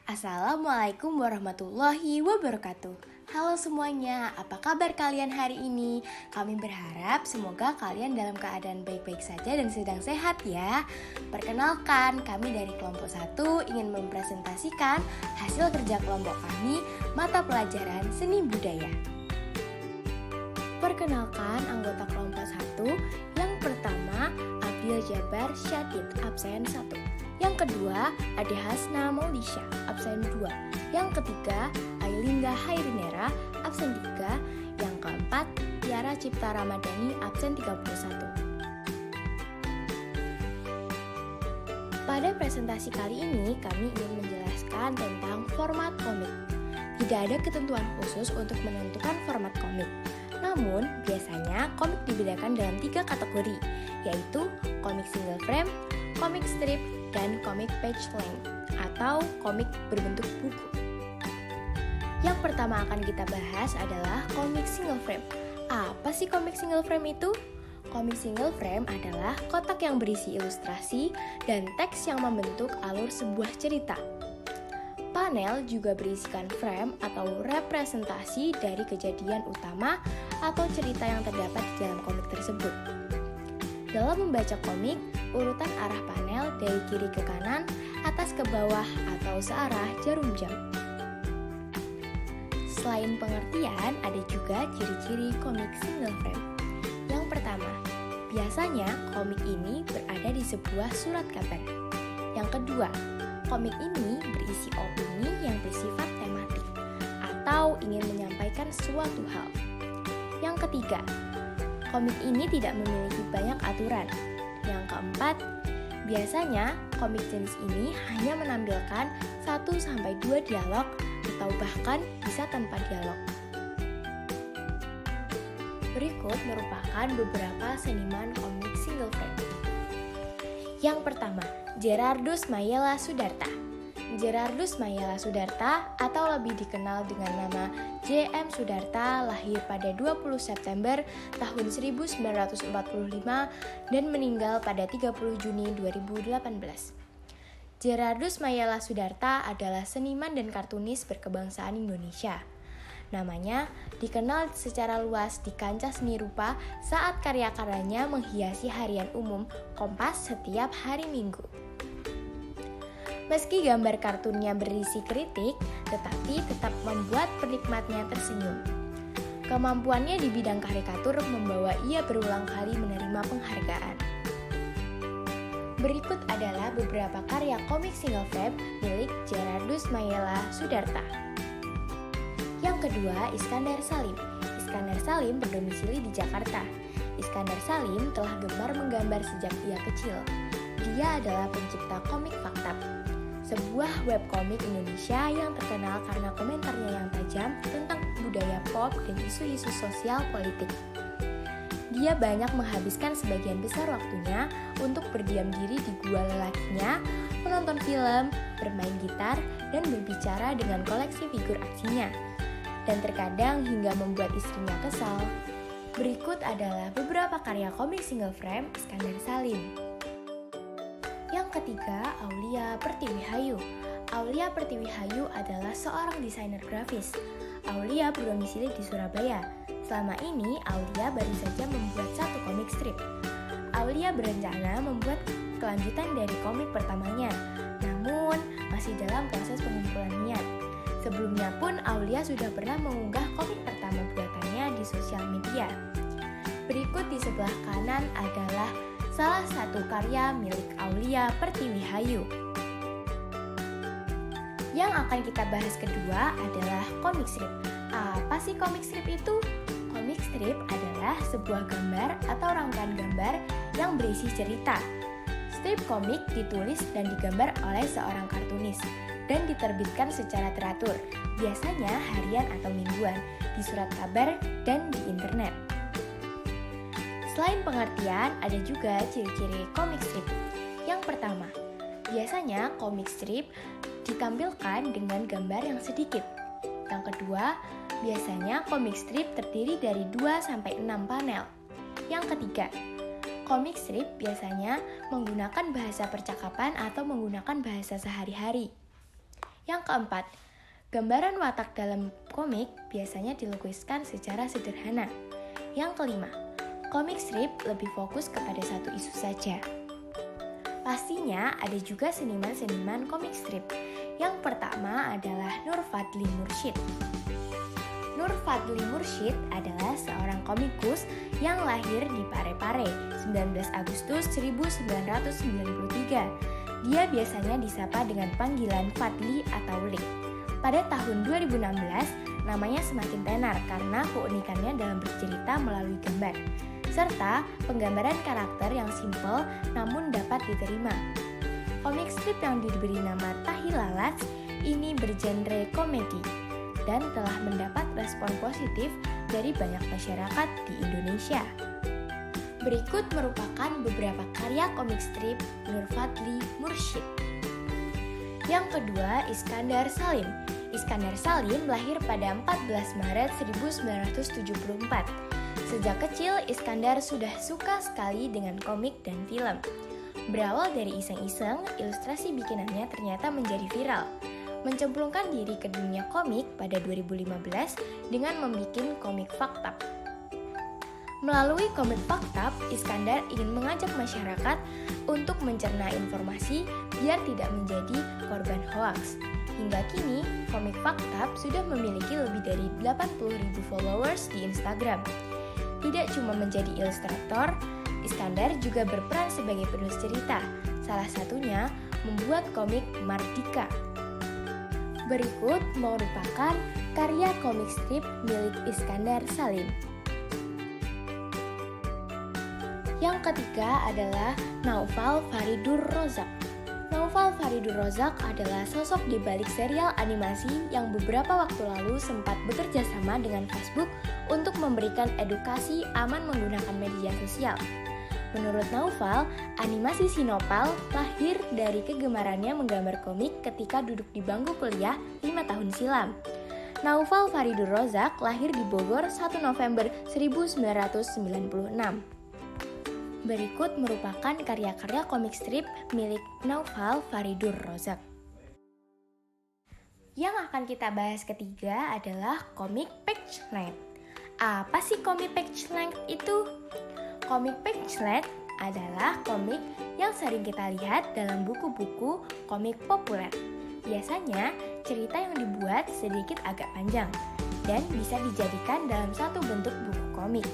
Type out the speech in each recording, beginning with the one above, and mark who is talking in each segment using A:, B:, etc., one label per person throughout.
A: Assalamualaikum warahmatullahi wabarakatuh. Halo semuanya, apa kabar kalian hari ini? Kami berharap semoga kalian dalam keadaan baik-baik saja dan sedang sehat ya. Perkenalkan, kami dari kelompok 1 ingin mempresentasikan hasil kerja kelompok kami mata pelajaran seni budaya. Perkenalkan anggota kelompok 1, yang pertama Abdil Jabar Syadid, absen 1. Yang kedua, Ade Hasna Maudisha, absen 2. Yang ketiga, Ailinda Hairinera, absen 3. Yang keempat, Tiara Cipta Ramadhani, absen 31. Pada presentasi kali ini, kami ingin menjelaskan tentang format komik. Tidak ada ketentuan khusus untuk menentukan format komik. Namun, biasanya komik dibedakan dalam 3 kategori, yaitu komik single frame, komik strip, dan komik page length atau komik berbentuk buku. Yang pertama akan kita bahas adalah komik single frame. Apa sih komik single frame itu? Komik single frame adalah kotak yang berisi ilustrasi dan teks yang membentuk alur sebuah cerita. Panel juga berisikan frame atau representasi dari kejadian utama atau cerita yang terdapat di dalam komik tersebut. Dalam membaca komik, urutan arah panel dari kiri ke kanan, atas ke bawah, atau searah jarum jam. Selain pengertian, ada juga ciri-ciri komik single frame. Yang pertama, biasanya komik ini berada di sebuah surat kabar. Yang kedua, komik ini berisi opini yang bersifat tematik atau ingin menyampaikan suatu hal. Yang ketiga, komik ini tidak memiliki banyak aturan. Yang keempat, biasanya komik jenis ini hanya menampilkan 1-2 dialog atau bahkan bisa tanpa dialog. Berikut merupakan beberapa seniman komik single frame. Yang pertama, Gerardus Mayela Sudarta. Gerardus Mayela Sudarta atau lebih dikenal dengan nama J.M. Sudarta lahir pada 20 September tahun 1945 dan meninggal pada 30 Juni 2018. Gerardus Mayela Sudarta adalah seniman dan kartunis berkebangsaan Indonesia. Namanya dikenal secara luas di kancah seni rupa saat karya-karyanya menghiasi harian umum Kompas setiap hari Minggu. Meski gambar kartunnya berisi kritik, tetapi tetap membuat penikmatnya tersenyum. Kemampuannya di bidang karikatur membawa ia berulang kali menerima penghargaan. Berikut adalah beberapa karya komik single frame milik Gerardus Mayela Sudarta. Yang kedua, Iskandar Salim. Iskandar Salim berdomisili di Jakarta. Iskandar Salim telah gemar menggambar sejak ia kecil. Dia adalah pencipta komik Fakta, sebuah webkomik Indonesia yang terkenal karena komentarnya yang tajam tentang budaya pop dan isu-isu sosial politik. Dia banyak menghabiskan sebagian besar waktunya untuk berdiam diri di gua lelakinya, menonton film, bermain gitar, dan berbicara dengan koleksi figur aksinya, dan terkadang hingga membuat istrinya kesal. Berikut adalah beberapa karya komik single frame Iskandar Salim. Yang ketiga, Aulia Pertiwihayu. Aulia Pertiwihayu adalah seorang desainer grafis. Aulia berdomisili di Surabaya. Selama ini, Aulia baru saja membuat 1 komik strip. Aulia berencana membuat kelanjutan dari komik pertamanya, namun masih dalam proses pengumpulan niat. Sebelumnya pun, Aulia sudah pernah mengunggah komik pertama buatannya di sosial media. Berikut di sebelah kanan adalah salah satu karya milik Aulia Pertiwihayu. Yang akan kita bahas kedua adalah komik strip. Apa sih komik strip itu? Komik strip adalah sebuah gambar atau rangkaian gambar yang berisi cerita. Strip komik ditulis dan digambar oleh seorang kartunis dan diterbitkan secara teratur, biasanya harian atau mingguan, di surat kabar dan di internet. Selain pengertian, ada juga ciri-ciri komik strip. Yang pertama, biasanya komik strip ditampilkan dengan gambar yang sedikit. Yang kedua, biasanya komik strip terdiri dari 2-6 panel. Yang ketiga, komik strip biasanya menggunakan bahasa percakapan atau menggunakan bahasa sehari-hari. Yang keempat, gambaran watak dalam komik biasanya dilukiskan secara sederhana. Yang kelima, komik strip lebih fokus kepada satu isu saja. Pastinya ada juga seniman-seniman komik strip. Yang pertama adalah Nur Fadly Mursyid. Nur Fadly Mursyid adalah seorang komikus yang lahir di Parepare, 19 Agustus 1993. Dia biasanya disapa dengan panggilan Fadly atau Lik. Pada tahun 2016, namanya semakin tenar karena keunikannya dalam bercerita melalui gambar, serta penggambaran karakter yang simpel namun dapat diterima. Komik strip yang diberi nama Tahi Lalat ini bergenre komedi dan telah mendapat respon positif dari banyak masyarakat di Indonesia. Berikut merupakan beberapa karya komik strip Nur Fadly Mursyid. Yang kedua, Iskandar Salim. Iskandar Salim lahir pada 14 Maret 1974. Sejak kecil, Iskandar sudah suka sekali dengan komik dan film. Berawal dari iseng-iseng, ilustrasi bikinannya ternyata menjadi viral. Mencemplungkan diri ke dunia komik pada 2015 dengan membuat komik Faktab. Melalui komik Faktab, Iskandar ingin mengajak masyarakat untuk mencerna informasi biar tidak menjadi korban hoaks. Hingga kini, komik Faktab sudah memiliki lebih dari 80.000 followers di Instagram. Tidak cuma menjadi ilustrator, Iskandar juga berperan sebagai penulis cerita, salah satunya membuat komik Mardika. Berikut merupakan karya komik strip milik Iskandar Salim. Yang ketiga adalah Naufal Faridur Rozak. Naufal Faridur Rozak adalah sosok di balik serial animasi yang beberapa waktu lalu sempat bekerja sama dengan Facebook untuk memberikan edukasi aman menggunakan media sosial. Menurut Naufal, animasi Sinopal lahir dari kegemarannya menggambar komik ketika duduk di bangku kuliah 5 tahun silam. Naufal Faridur Rozak lahir di Bogor 1 November 1996. Berikut merupakan karya-karya komik strip milik Naufal Faridur Rozak. Yang akan kita bahas ketiga adalah komik page length. Apa sih komik page length itu? Komik page length adalah komik yang sering kita lihat dalam buku-buku komik populer. Biasanya, cerita yang dibuat sedikit agak panjang dan bisa dijadikan dalam satu bentuk buku komik.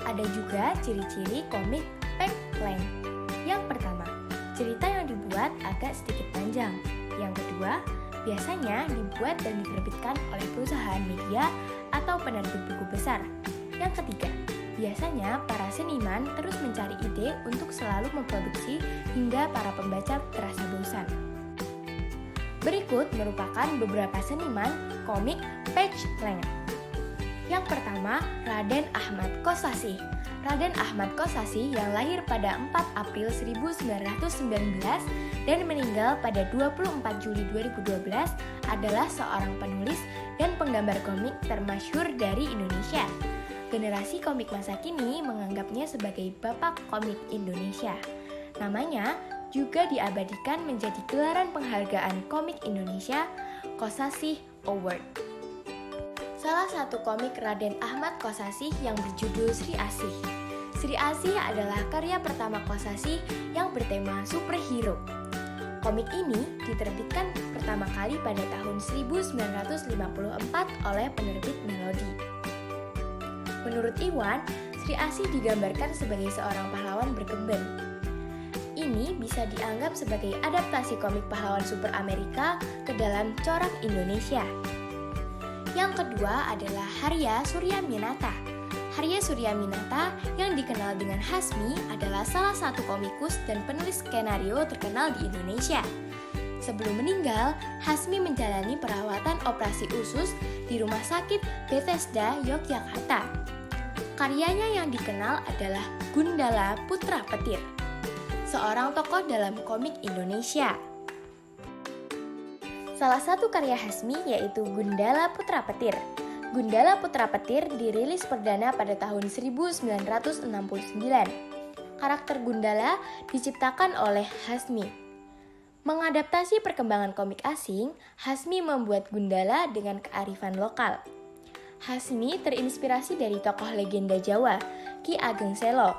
A: Ada juga ciri-ciri komik page length. Yang pertama, cerita yang dibuat agak sedikit panjang. Yang kedua, biasanya dibuat dan diterbitkan oleh perusahaan media atau penerbit buku besar. Yang ketiga, biasanya para seniman terus mencari ide untuk selalu memproduksi hingga para pembaca terasa bosan. Berikut merupakan beberapa seniman komik page length. Yang pertama, Raden Ahmad Kosasih. Raden Ahmad Kosasih yang lahir pada 4 April 1919 dan meninggal pada 24 Juli 2012 adalah seorang penulis dan penggambar komik termasyhur dari Indonesia. Generasi komik masa kini menganggapnya sebagai bapak komik Indonesia. Namanya juga diabadikan menjadi gelaran penghargaan komik Indonesia, Kosasih Award. Salah satu komik Raden Ahmad Kosasih yang berjudul Sri Asih. Sri Asih adalah karya pertama Kosasih yang bertema superhero. Komik ini diterbitkan pertama kali pada tahun 1954 oleh penerbit Melodi. Menurut Iwan, Sri Asih digambarkan sebagai seorang pahlawan berkemben. Ini bisa dianggap sebagai adaptasi komik pahlawan super Amerika ke dalam corak Indonesia. Yang kedua adalah Harya Suryaminata. Harya Suryaminata yang dikenal dengan Hasmi adalah salah satu komikus dan penulis skenario terkenal di Indonesia. Sebelum meninggal, Hasmi menjalani perawatan operasi usus di Rumah Sakit Bethesda, Yogyakarta. Karyanya yang dikenal adalah Gundala Putra Petir, seorang tokoh dalam komik Indonesia. Salah satu karya Hasmi yaitu Gundala Putra Petir. Gundala Putra Petir dirilis perdana pada tahun 1969. Karakter Gundala diciptakan oleh Hasmi. Mengadaptasi perkembangan komik asing, Hasmi membuat Gundala dengan kearifan lokal. Hasmi terinspirasi dari tokoh legenda Jawa, Ki Ageng Selo.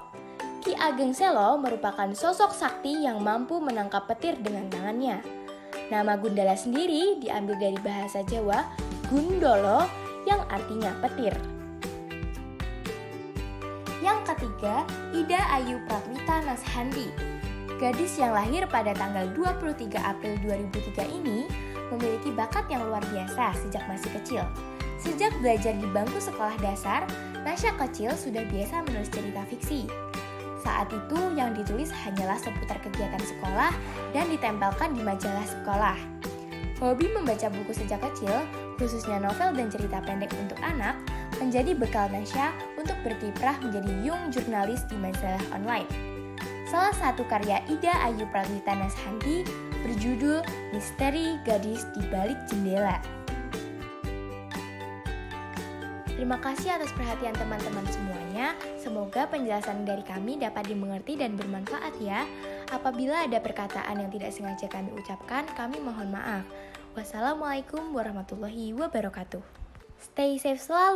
A: Ki Ageng Selo merupakan sosok sakti yang mampu menangkap petir dengan tangannya. Nama Gundala sendiri diambil dari bahasa Jawa Gundolo yang artinya petir. Yang ketiga, Ida Ayu Pratwita Nashandi. Gadis yang lahir pada tanggal 23 April 2003 ini memiliki bakat yang luar biasa sejak masih kecil. Sejak belajar di bangku sekolah dasar, Nasya kecil sudah biasa menulis cerita fiksi. Saat itu yang ditulis hanyalah seputar kegiatan sekolah dan ditempelkan di majalah sekolah. Hobi membaca buku sejak kecil, khususnya novel dan cerita pendek untuk anak, menjadi bekal Nasya untuk berkiprah menjadi young jurnalis di majalah online. Salah satu karya Ida Ayu Pratwita Nashandi berjudul Misteri Gadis di Balik Jendela. Terima kasih atas perhatian teman-teman semuanya. Semoga penjelasan dari kami dapat dimengerti dan bermanfaat ya. Apabila ada perkataan yang tidak sengaja kami ucapkan, kami mohon maaf. Wassalamualaikum warahmatullahi wabarakatuh. Stay safe selalu.